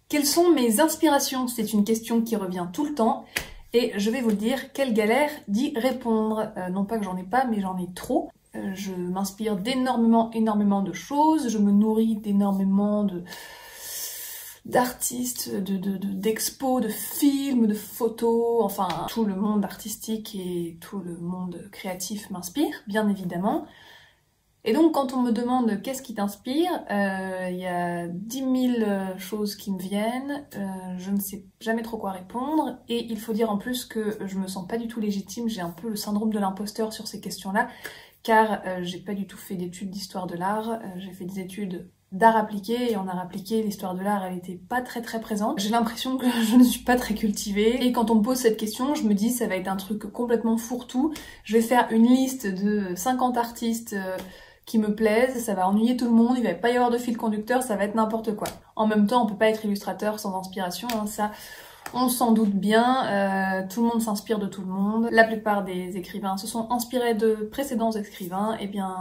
Quelles sont mes inspirations? C'est une question qui revient tout le temps et je vais vous le dire, quelle galère d'y répondre. Non pas que j'en ai pas, mais j'en ai trop. Je m'inspire d'énormément de choses, je me nourris d'énormément d'artistes, d'expos, de films, de photos, enfin tout le monde artistique et tout le monde créatif m'inspire, bien évidemment. Et donc quand on me demande qu'est-ce qui t'inspire, y a 10 000 choses qui me viennent, je ne sais jamais trop quoi répondre, et il faut dire en plus que je me sens pas du tout légitime, j'ai un peu le syndrome de l'imposteur sur ces questions-là, car j'ai pas du tout fait d'études d'histoire de l'art, j'ai fait des études d'art appliqué, et en art appliqué, l'histoire de l'art, elle était pas très présente. J'ai l'impression que je ne suis pas très cultivée, et quand on me pose cette question, je me dis ça va être un truc complètement fourre-tout, je vais faire une liste de 50 artistes qui me plaisent, ça va ennuyer tout le monde, il va pas y avoir de fil conducteur, ça va être n'importe quoi. En même temps, on peut pas être illustrateur sans inspiration, hein, ça on s'en doute bien, tout le monde s'inspire de tout le monde. La plupart des écrivains se sont inspirés de précédents écrivains, et bien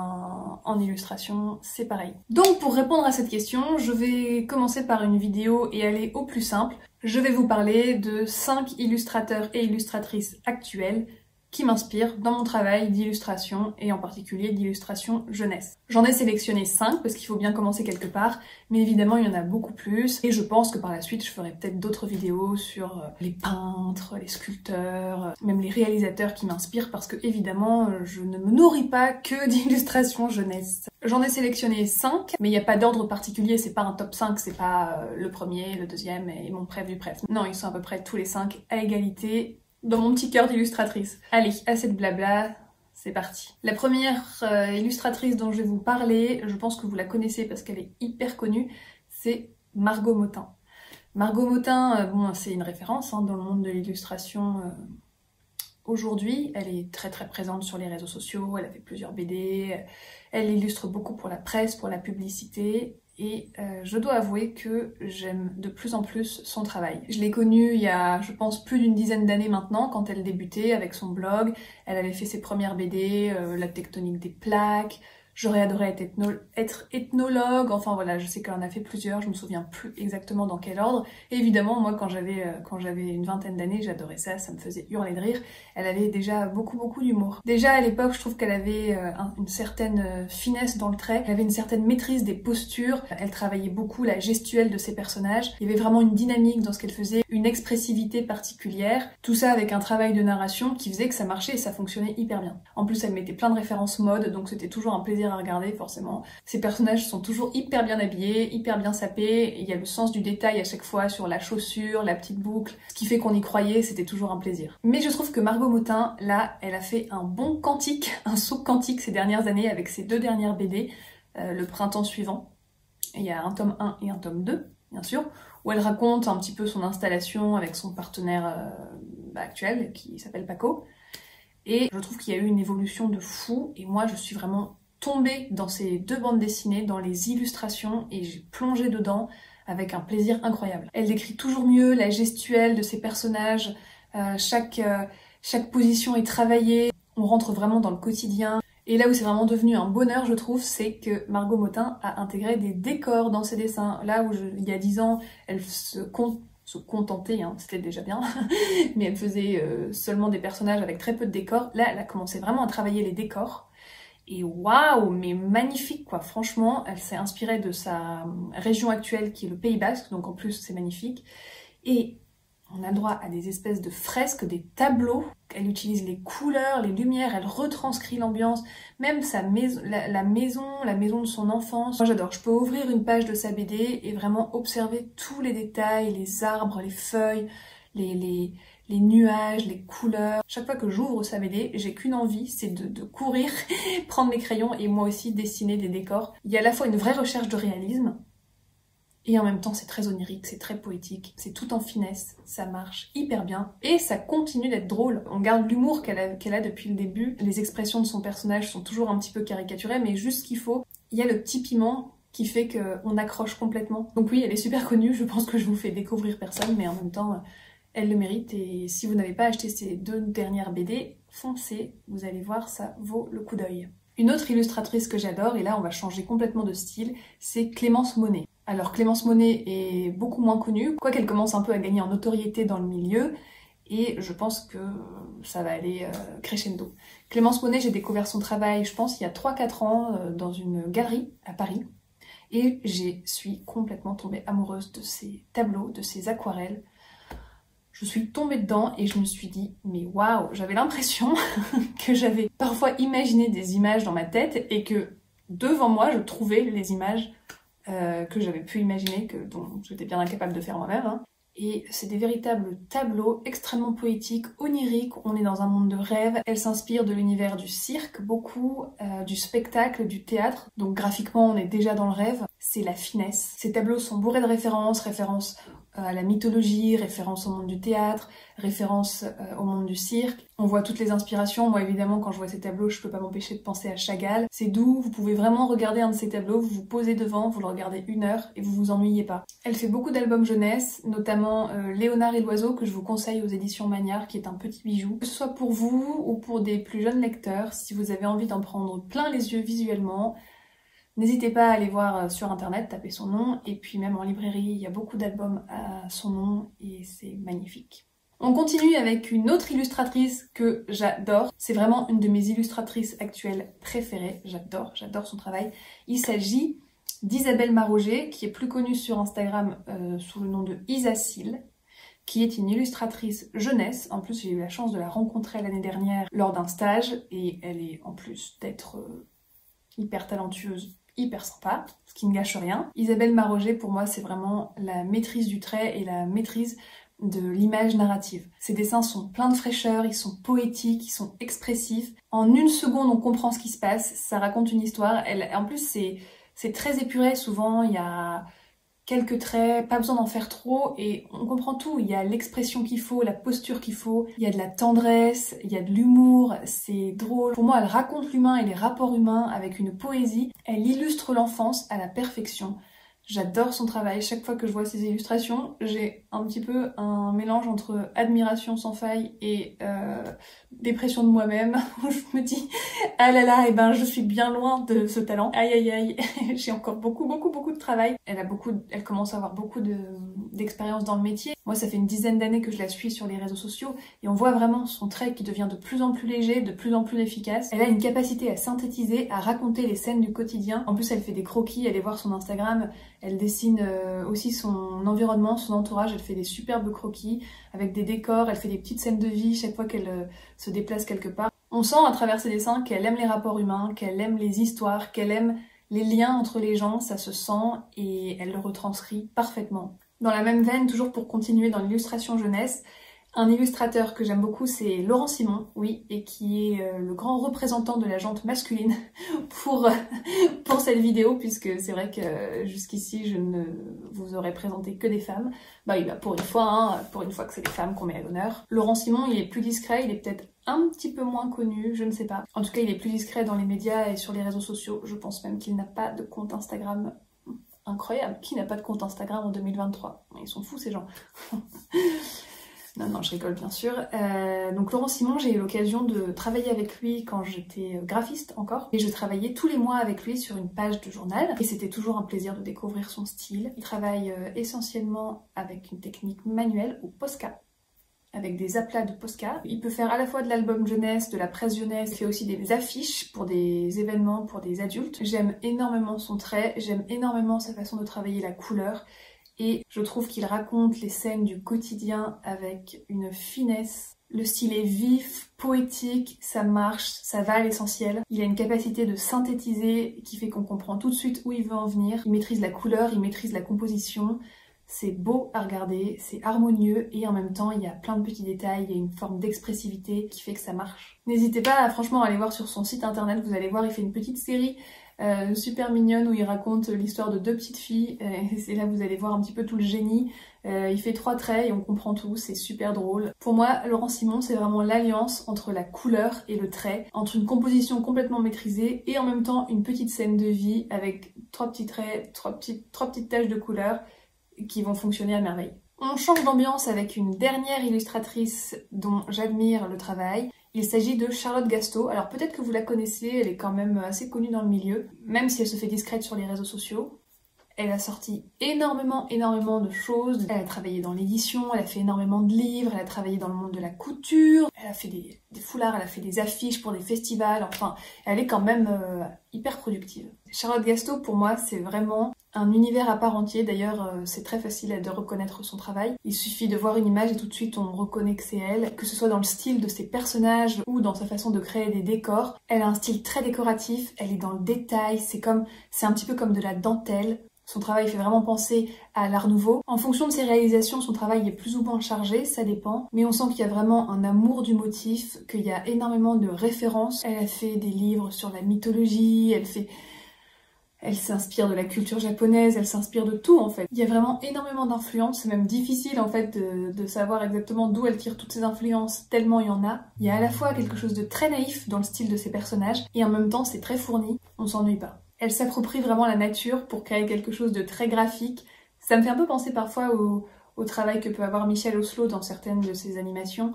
en illustration c'est pareil. Donc pour répondre à cette question, je vais commencer par une vidéo et aller au plus simple. Je vais vous parler de 5 illustrateurs et illustratrices actuels qui m'inspirent dans mon travail d'illustration et en particulier d'illustration jeunesse. J'en ai sélectionné 5 parce qu'il faut bien commencer quelque part, mais évidemment il y en a beaucoup plus et je pense que par la suite je ferai peut-être d'autres vidéos sur les peintres, les sculpteurs, même les réalisateurs qui m'inspirent parce que évidemment je ne me nourris pas que d'illustration jeunesse. J'en ai sélectionné 5, mais il n'y a pas d'ordre particulier, c'est pas un top 5, c'est pas le premier, le deuxième et mon préf du préf. Non, ils sont à peu près tous les 5 à égalité dans mon petit cœur d'illustratrice. Allez, assez de blabla, c'est parti. La première illustratrice dont je vais vous parler, je pense que vous la connaissez parce qu'elle est hyper connue, c'est Margot Motin. Margot Motin, bon, c'est une référence hein, dans le monde de l'illustration aujourd'hui. Elle est très présente sur les réseaux sociaux, elle a fait plusieurs BD, elle illustre beaucoup pour la presse, pour la publicité. Et je dois avouer que j'aime de plus en plus son travail. Je l'ai connue il y a, je pense, plus d'une dizaine d'années maintenant, quand elle débutait avec son blog. Elle avait fait ses premières BD, La tectonique des plaques, J'aurais adoré être ethnologue, enfin voilà, je sais qu'elle en a fait plusieurs, je me souviens plus exactement dans quel ordre. Et évidemment, moi quand j'avais une vingtaine d'années, j'adorais ça, ça me faisait hurler de rire. Elle avait déjà beaucoup d'humour. Déjà à l'époque, je trouve qu'elle avait une certaine finesse dans le trait, elle avait une certaine maîtrise des postures, elle travaillait beaucoup la gestuelle de ses personnages, il y avait vraiment une dynamique dans ce qu'elle faisait, une expressivité particulière, tout ça avec un travail de narration qui faisait que ça marchait et ça fonctionnait hyper bien. En plus, elle mettait plein de références mode, donc c'était toujours un plaisir à regarder forcément. Ces personnages sont toujours hyper bien habillés, hyper bien sapés, et il y a le sens du détail à chaque fois sur la chaussure, la petite boucle, ce qui fait qu'on y croyait, c'était toujours un plaisir. Mais je trouve que Margot Motin, là, elle a fait un bond quantique, un saut quantique ces dernières années avec ses 2 dernières BD, Le printemps suivant. Et il y a un tome 1 et un tome 2, bien sûr, où elle raconte un petit peu son installation avec son partenaire actuel, qui s'appelle Paco. Et je trouve qu'il y a eu une évolution de fou, et moi je suis vraiment tombée dans ces 2 bandes dessinées, dans les illustrations, et j'ai plongé dedans avec un plaisir incroyable. Elle décrit toujours mieux la gestuelle de ses personnages, chaque position est travaillée, on rentre vraiment dans le quotidien. Et là où c'est vraiment devenu un bonheur, je trouve, c'est que Margot Motin a intégré des décors dans ses dessins. Là où il y a 10 ans, elle se contentait, hein, c'était déjà bien, mais elle faisait seulement des personnages avec très peu de décors. Là, elle a commencé vraiment à travailler les décors. Et waouh, mais magnifique quoi, franchement, elle s'est inspirée de sa région actuelle qui est le Pays Basque, donc en plus c'est magnifique. Et on a le droit à des espèces de fresques, des tableaux. Elle utilise les couleurs, les lumières, elle retranscrit l'ambiance, même sa maison, la maison de son enfance. Moi j'adore, je peux ouvrir une page de sa BD et vraiment observer tous les détails, les arbres, les feuilles, les nuages, les couleurs. Chaque fois que j'ouvre sa BD, j'ai qu'une envie, c'est de courir, prendre mes crayons et moi aussi dessiner des décors. Il y a à la fois une vraie recherche de réalisme, et en même temps c'est très onirique, c'est très poétique, c'est tout en finesse, ça marche hyper bien, et ça continue d'être drôle. On garde l'humour qu'elle a depuis le début, les expressions de son personnage sont toujours un petit peu caricaturées, mais juste ce qu'il faut. Il y a le petit piment qui fait qu'on accroche complètement. Donc oui, elle est super connue, je pense que je vous fais découvrir personne, mais en même temps, elle le mérite, et si vous n'avez pas acheté ces 2 dernières BD, foncez, vous allez voir, ça vaut le coup d'œil. Une autre illustratrice que j'adore, et là on va changer complètement de style, c'est Clémence Monet. Alors Clémence Monet est beaucoup moins connue, quoiqu'elle commence un peu à gagner en notoriété dans le milieu, et je pense que ça va aller crescendo. Clémence Monet, j'ai découvert son travail, je pense, il y a 3-4 ans, dans une galerie à Paris, et je suis complètement tombée amoureuse de ses tableaux, de ses aquarelles. Je suis tombée dedans et je me suis dit, mais waouh, j'avais l'impression que j'avais parfois imaginé des images dans ma tête et que devant moi, je trouvais les images que j'avais pu imaginer, dont j'étais bien incapable de faire moi-même. Hein. Et c'est des véritables tableaux extrêmement poétiques, oniriques, on est dans un monde de rêve. Elle s'inspire de l'univers du cirque, beaucoup, du spectacle, du théâtre. Donc graphiquement, on est déjà dans le rêve. C'est la finesse. Ces tableaux sont bourrés de références à la mythologie, références au monde du théâtre, références au monde du cirque. On voit toutes les inspirations. Moi, évidemment, quand je vois ces tableaux, je peux pas m'empêcher de penser à Chagall. C'est doux, vous pouvez vraiment regarder un de ces tableaux, vous vous posez devant, vous le regardez 1 heure et vous vous ennuyez pas. Elle fait beaucoup d'albums jeunesse, notamment Léonard et l'oiseau, que je vous conseille aux éditions Magnard, qui est un petit bijou. Que ce soit pour vous ou pour des plus jeunes lecteurs, si vous avez envie d'en prendre plein les yeux visuellement, n'hésitez pas à aller voir sur internet, taper son nom, et puis même en librairie, il y a beaucoup d'albums à son nom, et c'est magnifique. On continue avec une autre illustratrice que j'adore, c'est vraiment une de mes illustratrices actuelles préférées, j'adore son travail. Il s'agit d'Isabelle Maroger, qui est plus connue sur Instagram sous le nom de Isacile, qui est une illustratrice jeunesse. En plus, j'ai eu la chance de la rencontrer l'année dernière lors d'un stage, et elle est en plus d'être hyper talentueuse, hyper sympa, ce qui ne gâche rien. Isabelle Maroger, pour moi, c'est vraiment la maîtrise du trait et la maîtrise de l'image narrative. Ses dessins sont pleins de fraîcheur, ils sont poétiques, ils sont expressifs. En 1 seconde, on comprend ce qui se passe, ça raconte une histoire. En plus, c'est très épuré, souvent, il y a quelques traits, pas besoin d'en faire trop, et on comprend tout. Il y a l'expression qu'il faut, la posture qu'il faut, il y a de la tendresse, il y a de l'humour, c'est drôle. Pour moi, elle raconte l'humain et les rapports humains avec une poésie. Elle illustre l'enfance à la perfection. J'adore son travail. Chaque fois que je vois ses illustrations, j'ai un petit peu un mélange entre admiration sans faille et dépression de moi-même, où je me dis ah là là, et ben je suis bien loin de ce talent. Aïe aïe aïe, j'ai encore beaucoup de travail. Elle commence à avoir beaucoup d'expérience dans le métier. Moi, ça fait une dizaine d'années que je la suis sur les réseaux sociaux et on voit vraiment son trait qui devient de plus en plus léger, de plus en plus efficace. Elle a une capacité à synthétiser, à raconter les scènes du quotidien. En plus, elle fait des croquis, allez voir son Instagram. Elle dessine aussi son environnement, son entourage, elle fait des superbes croquis avec des décors, elle fait des petites scènes de vie chaque fois qu'elle se déplace quelque part. On sent à travers ses dessins qu'elle aime les rapports humains, qu'elle aime les histoires, qu'elle aime les liens entre les gens, ça se sent et elle le retranscrit parfaitement. Dans la même veine, toujours pour continuer dans l'illustration jeunesse, un illustrateur que j'aime beaucoup, c'est Laurent Simon, oui, et qui est le grand représentant de la jante masculine pour cette vidéo, puisque c'est vrai que jusqu'ici, je ne vous aurais présenté que des femmes. Bah oui, bah pour une fois que c'est des femmes qu'on met à l'honneur. Laurent Simon, il est plus discret, il est peut-être un petit peu moins connu, je ne sais pas. En tout cas, il est plus discret dans les médias et sur les réseaux sociaux. Je pense même qu'il n'a pas de compte Instagram. Incroyable, qui n'a pas de compte Instagram en 2023? Ils sont fous ces gens. Non, je rigole bien sûr. Donc Laurent Simon, j'ai eu l'occasion de travailler avec lui quand j'étais graphiste encore. Et je travaillais tous les mois avec lui sur une page de journal. Et c'était toujours un plaisir de découvrir son style. Il travaille essentiellement avec une technique manuelle au Posca, avec des aplats de Posca. Il peut faire à la fois de l'album jeunesse, de la presse jeunesse, il fait aussi des affiches pour des événements, pour des adultes. J'aime énormément son trait, j'aime énormément sa façon de travailler la couleur. Et je trouve qu'il raconte les scènes du quotidien avec une finesse. Le style est vif, poétique, ça marche, ça va à l'essentiel. Il a une capacité de synthétiser qui fait qu'on comprend tout de suite où il veut en venir. Il maîtrise la couleur, il maîtrise la composition. C'est beau à regarder, c'est harmonieux et en même temps il y a plein de petits détails, il y a une forme d'expressivité qui fait que ça marche. N'hésitez pas franchement à aller voir sur son site internet, vous allez voir, il fait une petite série super mignonne où il raconte l'histoire de 2 petites filles, et là vous allez voir un petit peu tout le génie. Il fait 3 traits et on comprend tout, c'est super drôle. Pour moi, Laurent Simon, c'est vraiment l'alliance entre la couleur et le trait, entre une composition complètement maîtrisée et en même temps une petite scène de vie avec 3 petits traits, 3 petites taches de couleur qui vont fonctionner à merveille. On change d'ambiance avec une dernière illustratrice dont j'admire le travail. Il s'agit de Charlotte Gasteau. Alors peut-être que vous la connaissez, elle est quand même assez connue dans le milieu, même si elle se fait discrète sur les réseaux sociaux. Elle a sorti énormément de choses. Elle a travaillé dans l'édition, elle a fait énormément de livres, elle a travaillé dans le monde de la couture, elle a fait des foulards, elle a fait des affiches pour des festivals, enfin, elle est quand même hyper productive. Charlotte Gasteau, pour moi, c'est vraiment un univers à part entier. D'ailleurs, c'est très facile de reconnaître son travail. Il suffit de voir une image et tout de suite on reconnaît que c'est elle, que ce soit dans le style de ses personnages ou dans sa façon de créer des décors. Elle a un style très décoratif, elle est dans le détail, c'est un petit peu comme de la dentelle. Son travail fait vraiment penser à l'Art Nouveau. En fonction de ses réalisations, son travail est plus ou moins chargé, ça dépend. Mais on sent qu'il y a vraiment un amour du motif, qu'il y a énormément de références. Elle a fait des livres sur la mythologie, elle s'inspire de la culture japonaise, elle s'inspire de tout en fait. Il y a vraiment énormément d'influences, c'est même difficile en fait de savoir exactement d'où elle tire toutes ces influences, tellement il y en a. Il y a à la fois quelque chose de très naïf dans le style de ses personnages, et en même temps c'est très fourni, on s'ennuie pas. Elle s'approprie vraiment la nature pour créer quelque chose de très graphique. Ça me fait un peu penser parfois au travail que peut avoir Michel Oslo dans certaines de ses animations,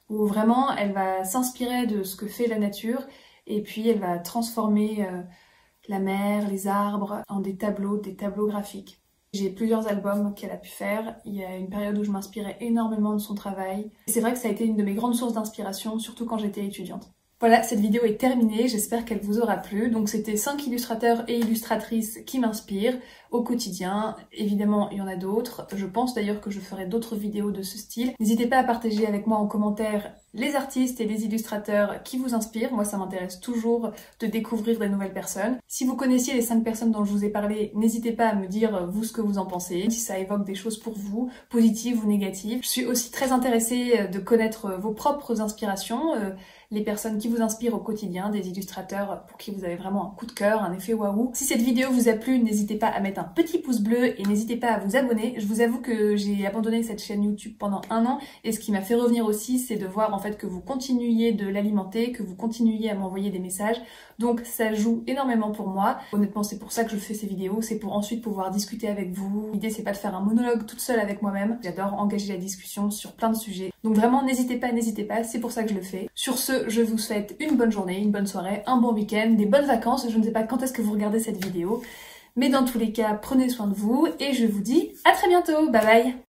où vraiment elle va s'inspirer de ce que fait la nature, et puis elle va transformer la mer, les arbres en des tableaux graphiques. J'ai plusieurs albums qu'elle a pu faire. Il y a une période où je m'inspirais énormément de son travail. C'est vrai que ça a été une de mes grandes sources d'inspiration, surtout quand j'étais étudiante. Voilà, cette vidéo est terminée, j'espère qu'elle vous aura plu. Donc c'était 5 illustrateurs et illustratrices qui m'inspirent au quotidien. Évidemment, il y en a d'autres. Je pense d'ailleurs que je ferai d'autres vidéos de ce style. N'hésitez pas à partager avec moi en commentaire les artistes et les illustrateurs qui vous inspirent. Moi, ça m'intéresse toujours de découvrir des nouvelles personnes. Si vous connaissiez les 5 personnes dont je vous ai parlé, n'hésitez pas à me dire vous ce que vous en pensez, si ça évoque des choses pour vous, positives ou négatives. Je suis aussi très intéressée de connaître vos propres inspirations, les personnes qui vous inspirent au quotidien, des illustrateurs pour qui vous avez vraiment un coup de cœur, un effet waouh. Si cette vidéo vous a plu, n'hésitez pas à mettre un petit pouce bleu et n'hésitez pas à vous abonner. Je vous avoue que j'ai abandonné cette chaîne YouTube pendant 1 an et ce qui m'a fait revenir aussi, c'est de voir en fait que vous continuiez de l'alimenter, que vous continuiez à m'envoyer des messages. Donc ça joue énormément pour moi. Honnêtement, c'est pour ça que je fais ces vidéos, c'est pour ensuite pouvoir discuter avec vous. L'idée, c'est pas de faire un monologue toute seule avec moi-même. J'adore engager la discussion sur plein de sujets. Donc vraiment, n'hésitez pas, c'est pour ça que je le fais. Sur ce, je vous souhaite une bonne journée, une bonne soirée, un bon week-end, des bonnes vacances. Je ne sais pas quand est-ce que vous regardez cette vidéo, mais dans tous les cas, prenez soin de vous et je vous dis à très bientôt. Bye bye!